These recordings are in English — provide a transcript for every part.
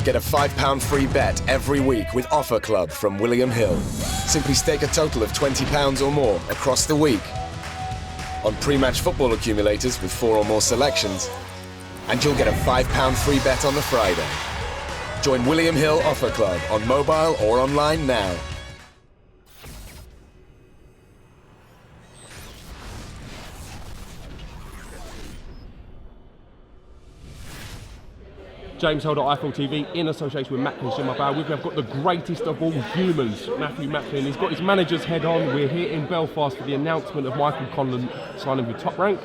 Get a £5 free bet every week with Offer Club from William Hill. Simply stake a total of £20 or more across the week on pre-match football accumulators with 4 or more selections, and you'll get a £5 free bet on the Friday. Join William Hill Offer Club on mobile or online now. James Holder, iPhone TV, in association with Macklin. With me, I've got the greatest of all humans, Matthew Macklin. He's got his manager's head on. We're here in Belfast for the announcement of Michael Conlon signing with Top Rank.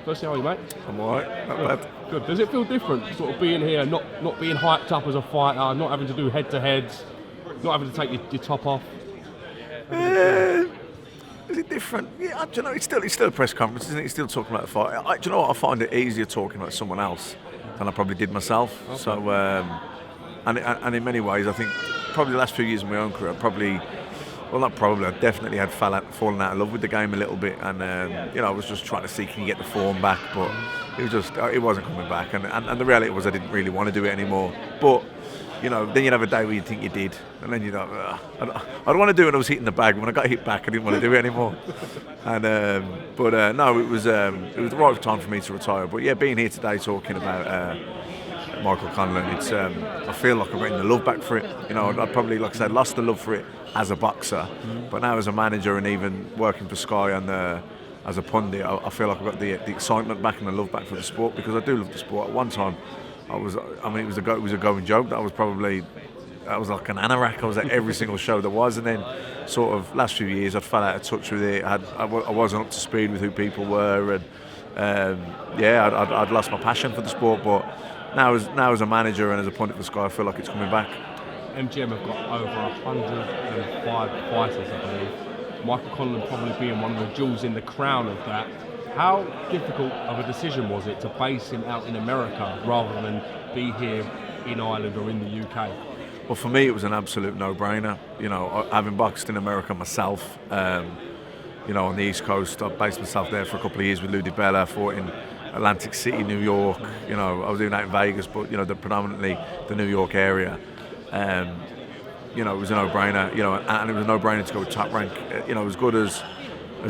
Firstly, how are you, mate? I'm alright, not bad. Good. Does it feel different, sort of being here, not being hyped up as a fighter, not having to do head-to-heads, not having to take your top off? Is it different? Yeah, do you know, it's still a press conference, isn't it? He's still talking about the fight. Do you know what? I find it easier talking about someone else than I probably did myself. Okay. So, and in many ways, I think probably the last few years of my own career, I definitely had fallen out of love with the game a little bit, and I was just trying to see, can you get the form back, but it wasn't coming back, and the reality was I didn't really want to do it anymore. But then you'd have a day where you think you did, and then you'd I don't want to do it when I was hitting the bag. When I got hit back, I didn't want to do it anymore. And no, it was the right time for me to retire. But yeah, being here today talking about Michael Conlon, I feel like I'm getting the love back for it. I'd probably, like I said, lost the love for it as a boxer, but now as a manager and even working for Sky and as a pundit, I feel like I've got the excitement back and the love back for the sport, because I do love the sport. At one time, it was a going joke that I was like an anorak. I was at every single show there was, and then sort of last few years I fell out of touch with it. I wasn't up to speed with who people were, and I'd lost my passion for the sport. But now as a manager and as a pundit for Sky, I feel like it's coming back. MGM have got over 105 fighters, I believe. Michael Conlon probably being one of the jewels in the crown of that. How difficult of a decision was it to base him out in America rather than be here in Ireland or in the UK? Well, for me, it was an absolute no-brainer. Having boxed in America myself, on the East Coast, I based myself there for a couple of years with Lou DiBella. I fought in Atlantic City, New York. I was doing that in Vegas, but predominantly the New York area. It was a no-brainer. And it was a no-brainer to go with Top Rank. As good as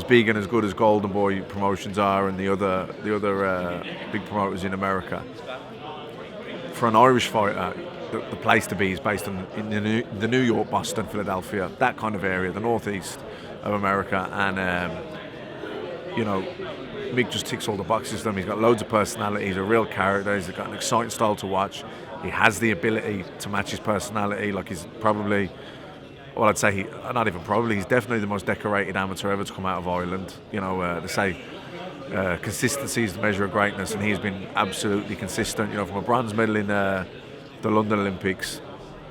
big and as good as Golden Boy promotions are, and the other big promoters in America. For an Irish fighter, the place to be is based in the New York, Boston, Philadelphia, that kind of area, the northeast of America, and Mick just ticks all the boxes for them. He's got loads of personality. He's a real character. He's got an exciting style to watch. He has the ability to match his personality. Like, he's probably, well, I'd say he's definitely the most decorated amateur ever to come out of Ireland. They say consistency is the measure of greatness, and he's been absolutely consistent. From a bronze medal in the London Olympics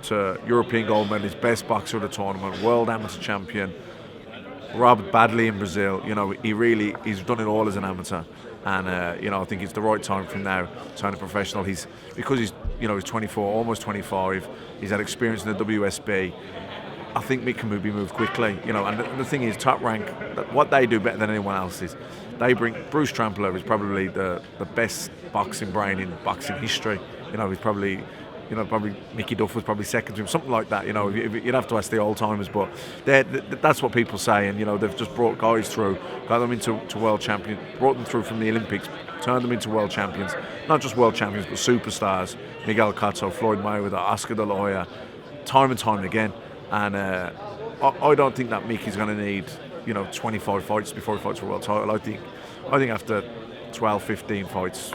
to European gold medalist, best boxer of the tournament, world amateur champion, robbed badly in Brazil. He's done it all as an amateur, and I think it's the right time for him now to turn a professional. He's 24, almost 25. He's had experience in the WSB. I think Mick can be moved quickly, and the thing is, Top Rank, what they do better than anyone else is they bring Bruce Trampler is probably the best boxing brain in boxing history. He's probably Mickey Duff was probably second to him, something like that. You'd have to ask the old timers, but that's what people say. And they've just brought guys through, got them into world champions, brought them through from the Olympics, turned them into world champions. Not just world champions, but superstars. Miguel Cotto, Floyd Mayweather, Oscar De La Hoya, time and time again. And I don't think that Mick is going to need 25 fights before he fights for a world title. I think after 12, 15 fights,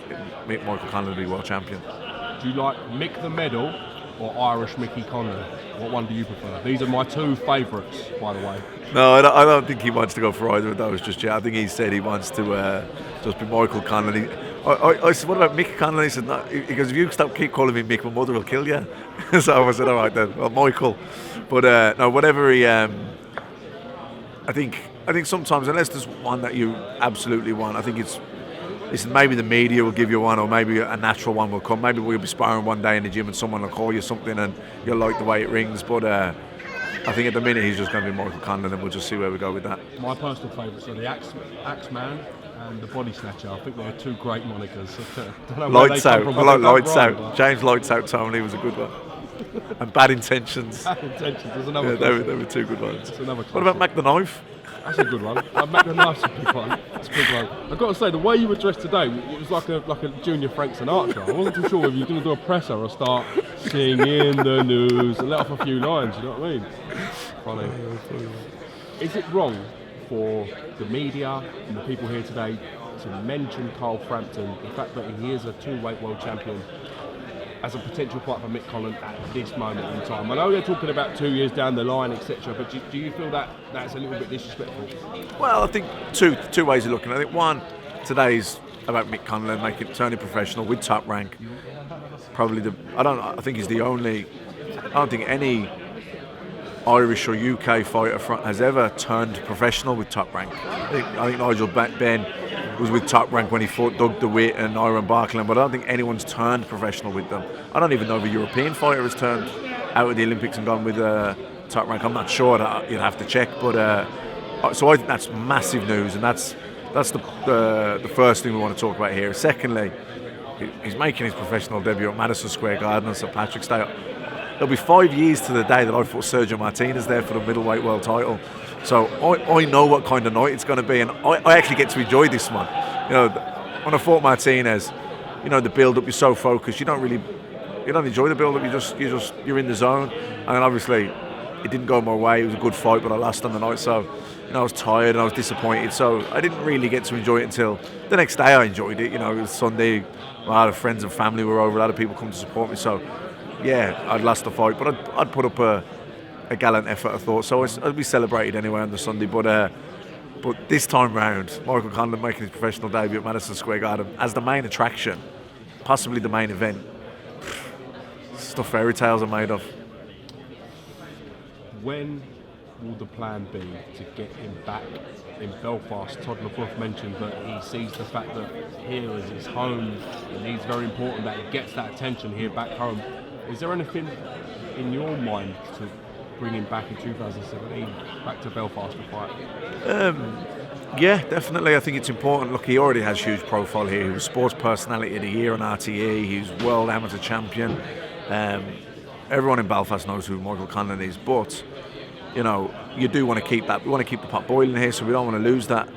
Michael Conlon will be world champion. Do you like Mick the Medal or Irish Mickey Conlon? What one do you prefer? These are my two favourites, by the way. No, I don't think he wants to go for either of those just yet. I think he said he wants to just be Michael Conlon. I said, what about Mick Conlon? He said, no. He goes, if you keep calling me Mick, my mother will kill you. So I said, all right then, well, Michael. But no, whatever he... I think sometimes, unless there's one that you absolutely want, I think it's maybe the media will give you one, or maybe a natural one will come. Maybe we'll be sparring one day in the gym and someone will call you something and you'll like the way it rings. But I think at the minute he's just going to be Michael Conlon, and we'll just see where we go with that. My personal favourites are the Axeman and the Body Snatcher. I think they're two great monikers. Lights Out. I like Lights Out. James Lights Out Tony was a good one. and Bad Intentions. Bad Intentions is another. Yeah, they were two good ones. That's another. What about Mac the Knife? That's a good one. Macklin Theyve's a big one. That's a big one. I've got to say, the way you were dressed today, it was like a junior Frank Sinatra. I wasn't too sure whether you were going to do a presser or start singing the news and let off a few lines, you know what I mean? Funny. Is it wrong for the media and the people here today to mention Carl Frampton, the fact that he is a two-weight world champion, as a potential fight for Mick Conlan at this moment in time? I know they're talking about 2 years down the line, etc., but do you feel that that's a little bit disrespectful? Well, I think two ways of looking at it. One, today's about Mick Conlan turning professional with Top Rank. Probably I think he's the only. I don't think any Irish or UK fighter has ever turned professional with Top Rank. I think Nigel Benn was with Top Rank when he fought Doug DeWitt and Iron Barkland, but I don't think anyone's turned professional with them. I don't even know if a European fighter has turned out of the Olympics and gone with Top Rank. I'm not sure, that you'd have to check, but so I think that's massive news, and that's the first thing we want to talk about here. Secondly, he's making his professional debut at Madison Square Garden on St Patrick's Day. It'll be 5 years to the day that I fought Sergio Martinez there for the middleweight world title. So I know what kind of night it's going to be, and I actually get to enjoy this one. You know, when I fought Martinez, you know, the build-up, you're so focused, you don't enjoy the build-up. You're in the zone, and then obviously it didn't go my way. It was a good fight, but I lost on the night, so you know I was tired and I was disappointed. So I didn't really get to enjoy it until the next day. I enjoyed it. You know, it was Sunday. A lot of friends and family were over. A lot of people come to support me. So yeah, I'd lost the fight, but I'd put up a gallant effort, I thought. So I'd be celebrated anyway on the Sunday. But this time round, Michael Conlan making his professional debut at Madison Square Garden as the main attraction, possibly the main event. Stuff fairy tales are made of. When will the plan be to get him back in Belfast? Todd LaBeouf mentioned that he sees the fact that here is his home, and it's very important that he gets that attention here back home. Is there anything in your mind to bring him back in 2017, back to Belfast to fight? Yeah, definitely. I think it's important. Look, he already has huge profile here. He was Sports Personality of the Year on RTE. He's World Amateur Champion. Everyone in Belfast knows who Michael Conlan is, but you know, you do want to keep that. We want to keep the pot boiling here, so we don't want to lose that.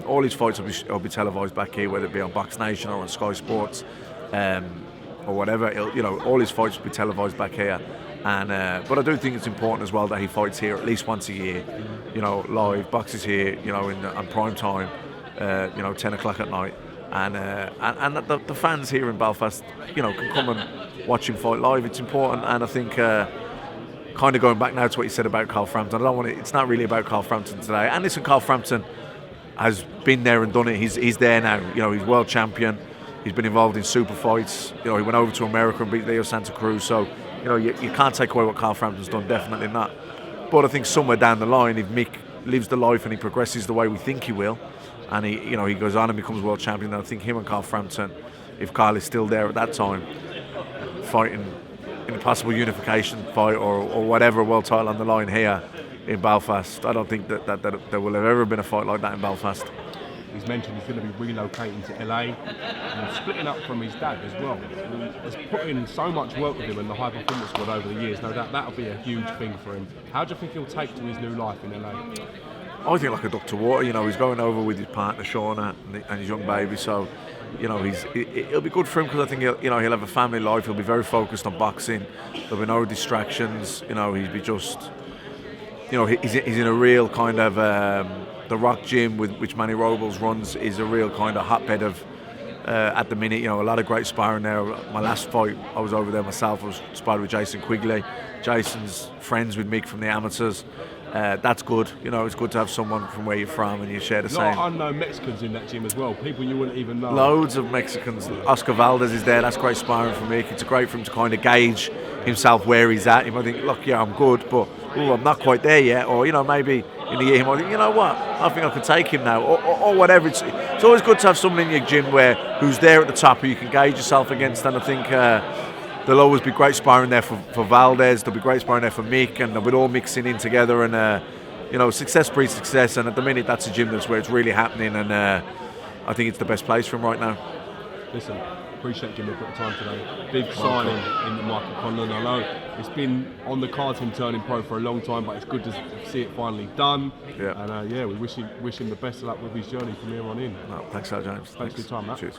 All his fights will be televised back here, whether it be on BoxNation or on Sky Sports, or whatever. You know, all his fights will be televised back here. And but I do think it's important as well that he fights here at least once a year. You know, live boxes here. You know, on prime time. You know, 10 o'clock at night, and that the fans here in Belfast, you know, can come and watch him fight live. It's important, and I think. Kind of going back now to what you said about Carl Frampton, it's not really about Carl Frampton today. And listen, Carl Frampton has been there and done it. He's there now. You know, he's world champion. He's been involved in super fights. You know, he went over to America and beat Leo Santa Cruz. So, you know, you can't take away what Carl Frampton's done. Definitely not. But I think somewhere down the line, if Mick lives the life and he progresses the way we think he will, and he goes on and becomes world champion, then I think him and Carl Frampton, if Carl is still there at that time, fighting in a possible unification fight or whatever world title on the line here in Belfast. I don't think that there will have ever been a fight like that in Belfast. He's mentioned he's going to be relocating to LA and splitting up from his dad as well. He's put in so much work with him in the high performance squad over the years. No doubt that'll be a huge thing for him. How do you think he'll take to his new life in LA? I think like a duck to water. You know, he's going over with his partner Shauna and his young baby, so you know it'll be good for him because I think he'll have a family life. He'll be very focused on boxing. There'll be no distractions. You know, he'll be just, you know, he's in a real kind of the Rock Gym which Manny Robles runs is a real kind of hotbed of at the minute. You know, a lot of great sparring there. My last fight, I was over there myself. I was sparring with Jason Quigley. Jason's friends with Mick from the amateurs. That's good. You know, it's good to have someone from where you're from and you share the same. A lot of unknown Mexicans in that gym as well. People you wouldn't even know. Loads of Mexicans. Oscar Valdez is there. That's great sparring for Mick. It's great for him to kind of gauge himself where he's at. He might think, look, yeah, I'm good, but I'm not quite there yet. Or, you know, maybe in a year he might think, you know what, I think I can take him now. Or whatever. It's always good to have someone in your gym who's there at the top who you can gauge yourself against. And I think there'll always be great sparring there for Valdez. There'll be great sparring there for Mick, and they'll all mixing in together. And you know, success breeds success. And at the minute, that's a gym that's where it's really happening. And I think it's the best place for him right now. Listen, Appreciate giving me a bit of time today. Big signing in the Michael Conlon. I know it's been on the cards him turning pro for a long time, but it's good to see it finally done. Yeah. And we wish him the best of luck with his journey from here on in. No, thanks a lot, James. Thanks for your time, Matt. Cheers.